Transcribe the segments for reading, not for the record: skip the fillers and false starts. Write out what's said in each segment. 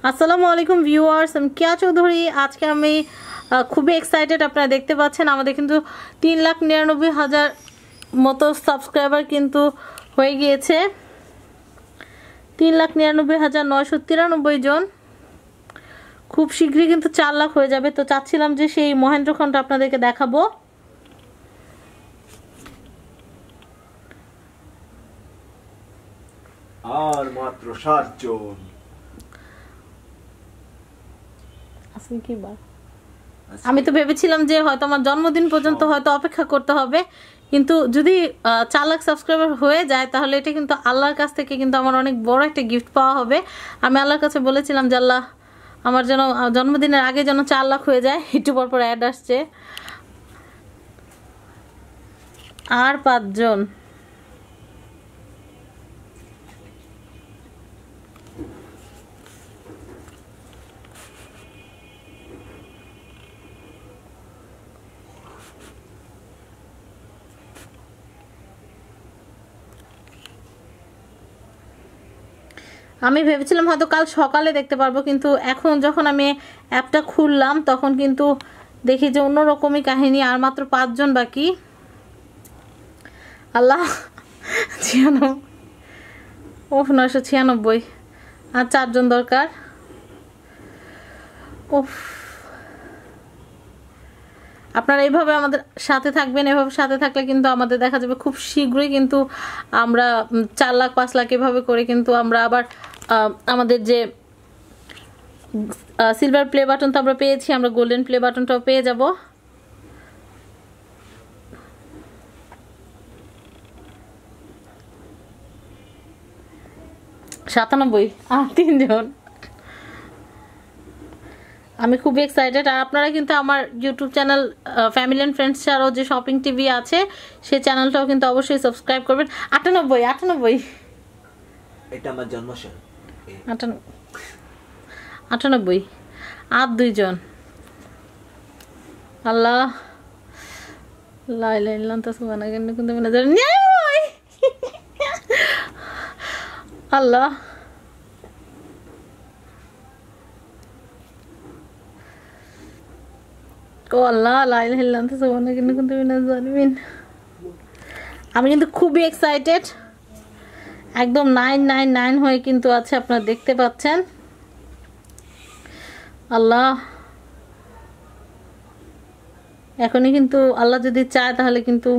আসসালামু আলাইকুম ভিউয়ার্স, আমি কিয়া চৌধুরী। আজকে আমি খুবই এক্সাইটেড। আপনারা দেখতে পাচ্ছেন আমাদের কিন্তু 3,99,000 মতো সাবস্ক্রাইবার কিন্তু হয়ে গিয়েছে। 3,99,993 জন। খুব শীঘ্রই কিন্তু 4 লাখ হয়ে যাবে। তো চাচ্ছিলাম যে সেই মহেন্দ্রক্ষণটা আপনাদেরকে দেখাবো। আর মাত্র 7 জন। আমি তো ভেবেছিলাম যে হয়তো আমার জন্মদিন পর্যন্ত হয়তো অপেক্ষা করতে হবে, কিন্তু যদি 4 লাখ সাবস্ক্রাইবার হয়ে যায় তাহলে এটা কিন্তু আল্লাহর কাছ থেকে কিন্তু আমার অনেক বড় একটা গিফট পাওয়া হবে। আমি আল্লাহর কাছে বলেছিলাম যে আল্লাহ আমার যেন জন্মদিনের আগে যেন 4 লাখ হয়ে যায়। একটু পর পর অ্যাড আসছে। আর 5 জন। আমি ভেবেছিলাম হয়তো কাল সকালে দেখতে পারবো, কিন্তু এখন যখন আমি অ্যাপটা খুললাম তখন কিন্তু দেখি যে অন্যরকমই কাহিনী। আর মাত্র 5 জন বাকি। আল্লাহ 996 আর 4 জন দরকার। উফ, আপনারা এইভাবে আমাদের সাথে থাকবেন। এভাবে সাথে থাকলে কিন্তু আমাদের দেখা যাবে খুব শীঘ্রই কিন্তু আমরা 4 লাখ 5 লাখ এভাবে করে কিন্তু আমরা আবার আমাদের যে সিলভার প্লে বাটন তো আমরা পেয়েছি, আমরা গোল্ডেন প্লে বাটনটাও পেয়ে যাব। সাতানব্বই আর 3 জন। আমি খুবই এক্সাইটেড। আর আপনারা কিন্তু আমার YouTube channel family and friends ছাড়াও যে শপিং টিভি আছে সেই চ্যানেলটাও কিন্তু অবশ্যই সাবস্ক্রাইব করবেন। 98 এটা আমার জন্মদিন। 98 আর 2 জন। আল্লাহ লা ইলাহা ইল্লাল্লাহ সুবহানাকা ইন্নী কুনতু মিনাজ জালিমিন। আল্লাহ ও আল্লাহ লা ইলাহা ইল্লাল্লাহ সুবহানাকা ইন্নী কুনতু মিনাজ জালিমিন। আমি কিন্তু খুবই এক্সাইটেড। একদম 999 হয়ে কিন্তু আছে, আপনারা দেখতে পাচ্ছেন। আল্লাহ এখনই কিন্তু আল্লাহ যদি চায় তাহলে কিন্তু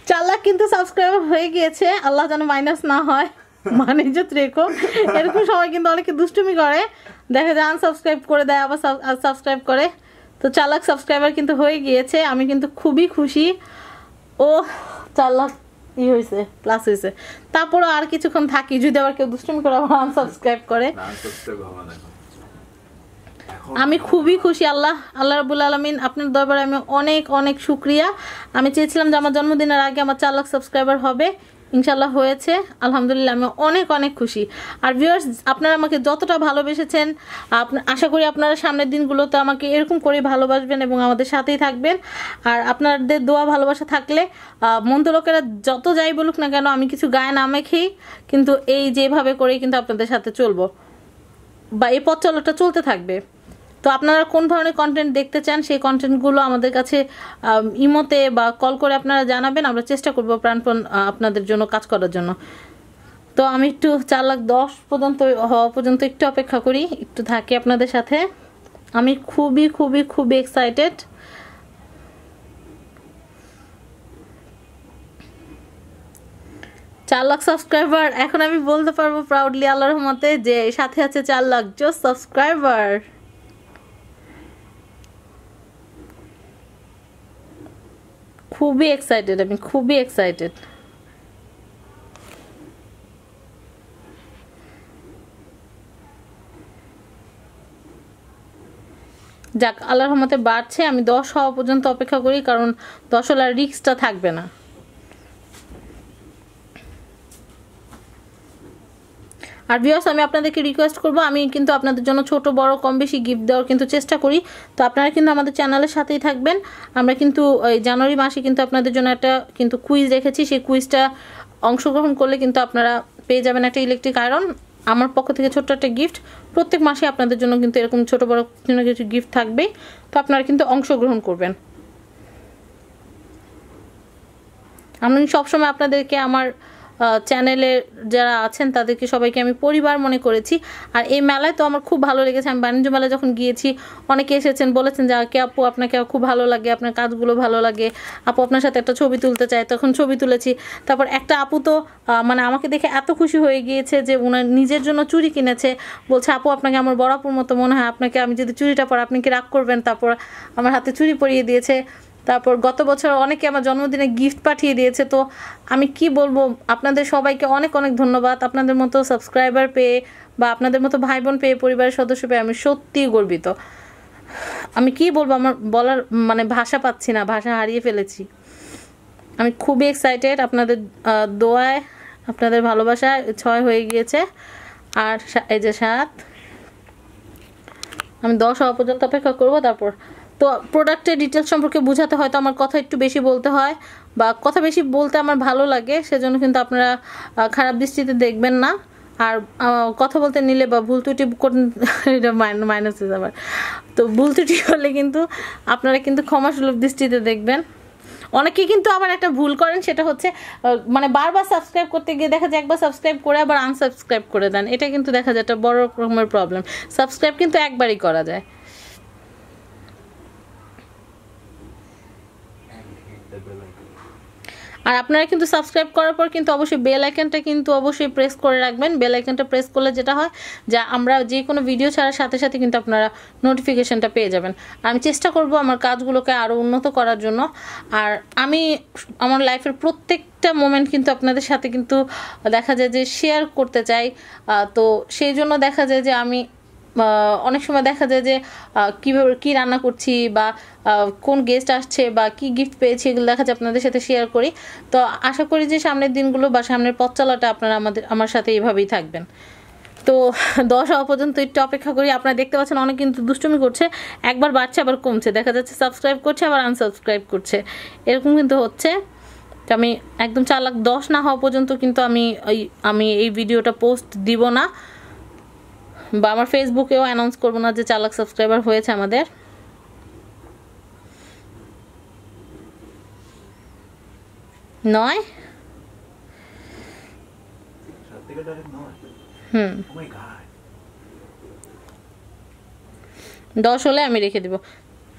4 লাখ কিন্তু সাবস্ক্রাইবার হয়ে গিয়েছে। আল্লাহ যেন মাইনাস না হয়, মানে যে রেখো। এরকম সময় কিন্তু অনেকে দুষ্টুমি করে, দেখা যায় আনসাবস্ক্রাইব করে দেয় আবার সাবস্ক্রাইব করে। তো 4 লাখ সাবস্ক্রাইবার কিন্তু হয়ে গিয়েছে। আমি কিন্তু খুবই খুশি। ও 4 লাখ হয়েছে, প্লাস হয়েছে। তারপরও আর কিছুক্ষণ থাকি, যদি আবার কেউ দুষ্টুমি করে আবার আনসাবস্ক্রাইব করে। আমি খুবই খুশি। আল্লাহ রাব্বুল আলামিন আপনার দরবারে আমি অনেক অনেক শুকরিয়া। আমি চেয়েছিলাম যে আমার জন্মদিনের আগে আমার 4 লাখ সাবস্ক্রাইবার হবে, ইনশাল্লাহ হয়েছে। আলহামদুলিল্লাহ, আমি অনেক অনেক খুশি। আর ভিউয়ার্স, আপনারা আমাকে যতটা ভালোবেসেছেন, আশা করি আপনারা সামনের দিনগুলোতে আমাকে এরকম করেই ভালোবাসবেন এবং আমাদের সাথেই থাকবেন। আর আপনাদের দোয়া ভালোবাসা থাকলে মন্দ লোকেরা যত যাই বলুক না কেন, আমি কিছু গায়ে না মেখেই কিন্তু এই যেভাবে করেই কিন্তু আপনাদের সাথে চলবো, বা এই পথ চলাটা চলতে থাকবে। তো আপনারা কোন ধরনের কন্টেন্ট দেখতে চান সেই কন্টেন্টগুলো আমাদের কাছে ইমোতে বা কল করে আপনারা জানাবেন। আমরা চেষ্টা করব প্রাণপণ আপনাদের জন্য কাজ করার জন্য। তো আমি একটু 4 লাখ 10 পর্যন্ত হওয়া পর্যন্ত একটু অপেক্ষা করি, একটু থাকি আপনাদের সাথে। আমি খুবই খুবই খুবই এক্সাইটেড। চার লাখ সাবস্ক্রাইবার, এখন আমি বলতে পারবো প্রাউডলি আল্লাহর রহমতে যে সাথে আছে 4 লাখ জোস সাবস্ক্রাইবার। খুবই এক্সাইটেড, আমি খুবই এক্সাইটেড। যাক, আল্লাহর রহমতে বাড়ছে। আমি 10 হওয়া পর্যন্ত অপেক্ষা করি, কারণ 10 হলে আর রিস্কটা থাকবে না। আর ভিউয়ার্স, আমি আপনাদেরকে রিকোয়েস্ট করব, আমি কিন্তু আপনাদের জন্য ছোট বড় কম বেশি গিফট দেওয়ার কিন্তু চেষ্টা করি। তো আপনারা কিন্তু আমাদের চ্যানেলের সাথেই থাকবেন। আমরা কিন্তু এই জানুয়ারি মাসে কিন্তু আপনাদের জন্য একটা কিন্তু কুইজ রেখেছি। সেই কুইজটা অংশগ্রহণ করলে কিন্তু আপনারা পেয়ে যাবেন একটা ইলেকট্রিক আয়রন। আমার পক্ষ থেকে ছোট্ট একটা গিফট। প্রত্যেক মাসে আপনাদের জন্য কিন্তু এরকম ছোট বড় কিছু গিফট থাকবে, তো আপনারা কিন্তু অংশগ্রহণ করবেন। আমি সবসময় আপনাদেরকে আমার চ্যানেলে যারা আছেন তাদেরকে সবাইকে আমি পরিবার মনে করেছি। আর এই মেলায় তো আমার খুব ভালো লেগেছে। আমি বাণিজ্য মেলায় যখন গিয়েছি অনেকে এসেছেন, বলেছেন যে কে আপু আপনাকে খুব ভালো লাগে, আপনার কাজগুলো ভালো লাগে, আপু আপনার সাথে একটা ছবি তুলতে চাই, তখন ছবি তুলেছি। তারপর একটা আপু তো মানে আমাকে দেখে এত খুশি হয়ে গিয়েছে যে উনার নিজের জন্য চুড়ি কিনেছে, বলছে আপু আপনাকে আমার বড় আপুর মতো মনে হয়, আপনাকে আমি যদি চুড়িটা পরে আপনি কি রাগ করবেন? তারপর আমার হাতে চুড়ি পরিয়ে দিয়েছে। তারপর গত বছর অনেকে আমার জন্মদিনে গিফট পাঠিয়ে দিয়েছে। তো আমি কি বলবো, আপনাদের সবাইকে অনেক অনেক ধন্যবাদ। আপনাদের মতো সাবস্ক্রাইবার পেয়ে বা আপনাদের মতো ভাই বোন পেয়ে, পরিবারের সদস্য পেয়ে আমি সত্যিই গর্বিত। আমি কি বলবো, আমার বলার মানে ভাষা পাচ্ছি না, ভাষা হারিয়ে ফেলেছি। আমি খুবই এক্সাইটেড। আপনাদের দোয়ায়, আপনাদের ভালোবাসায় 6 হয়ে গিয়েছে, আর এই যে 7, আমি 10 হওয়া পর্যন্ত অপেক্ষা করবো। তারপর তো প্রোডাক্টের ডিটেলস সম্পর্কে বোঝাতে হয়তো আমার কথা একটু বেশি বলতে হয়, বা কথা বেশি বলতে আমার ভালো লাগে, সেজন্য কিন্তু আপনারা খারাপ দৃষ্টিতে দেখবেন না। আর কথা বলতে নিলে বা ভুল ত্রুটি এটা মাইনাস আবার, তো ভুল ত্রুটি হলে কিন্তু আপনারা কিন্তু ক্ষমাসুলভ দৃষ্টিতে দেখবেন। অনেকে কিন্তু আবার একটা ভুল করেন, সেটা হচ্ছে মানে বারবার সাবস্ক্রাইব করতে গিয়ে দেখা যায় একবার সাবস্ক্রাইব করে আবার আনসাবস্ক্রাইব করে দেন। এটা কিন্তু দেখা যায় একটা বড় রকমের প্রবলেম। সাবস্ক্রাইব কিন্তু একবারই করা যায়। আর আপনারা কিন্তু সাবস্ক্রাইব করার পর কিন্তু অবশ্যই বেল আইকনটা কিন্তু অবশ্যই প্রেস করে রাখবেন। বেল আইকনটা প্রেস করলে যেটা হয় যে আমরা যে কোনো ভিডিও ছাড়ার সাথে সাথে কিন্তু আপনারা নোটিফিকেশনটা পেয়ে যাবেন। আমি চেষ্টা করব আমার কাজগুলোকে আরও উন্নত করার জন্য। আর আমি আমার লাইফের প্রত্যেকটা মোমেন্ট কিন্তু আপনাদের সাথে কিন্তু দেখা যায় যে শেয়ার করতে চাই। তো সেই জন্য দেখা যায় যে আমি অনেক সময় দেখা যায় যে কীভাবে কী রান্না করছি বা কোন গেস্ট আসছে বা কি গিফট পেয়েছি, এগুলো দেখা যায় আপনাদের সাথে শেয়ার করি। তো আশা করি যে সামনের দিনগুলো বা সামনের পথ চলাটা আপনারা আমার সাথে এইভাবেই থাকবেন। তো 10 হওয়া পর্যন্ত একটু অপেক্ষা করি। আপনারা দেখতে পাচ্ছেন অনেক কিন্তু দুষ্টুমি করছে, একবার বাড়ছে আবার কমছে, দেখা যাচ্ছে সাবস্ক্রাইব করছে আবার আনসাবস্ক্রাইব করছে, এরকম কিন্তু হচ্ছে। তো আমি একদম 4,10,000 না হওয়া পর্যন্ত কিন্তু আমি এই ভিডিওটা পোস্ট দিব না, বা আমার ফেসবুকেও অ্যানাউন্স করবো না যে 4,00,000 সাবস্ক্রাইবার হয়েছে আমাদের। 9 10 হলে আমি রেখে দিব।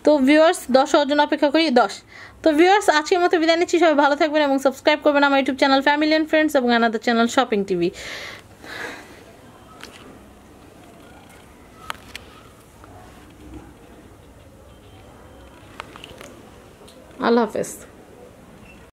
তো ভিউয়ার্স 10 হওয়ার জন্য অপেক্ষা করি। 10। তো ভিউয়ার্স আজকের মতো বিদায় নিচ্ছি। সবাই ভালো থাকবেন এবং সাবস্ক্রাইব করবেন আমার YouTube channel family and friends এবং আনাদার চ্যানেল শপিং টিভি। আল্লাহ হাফেজ।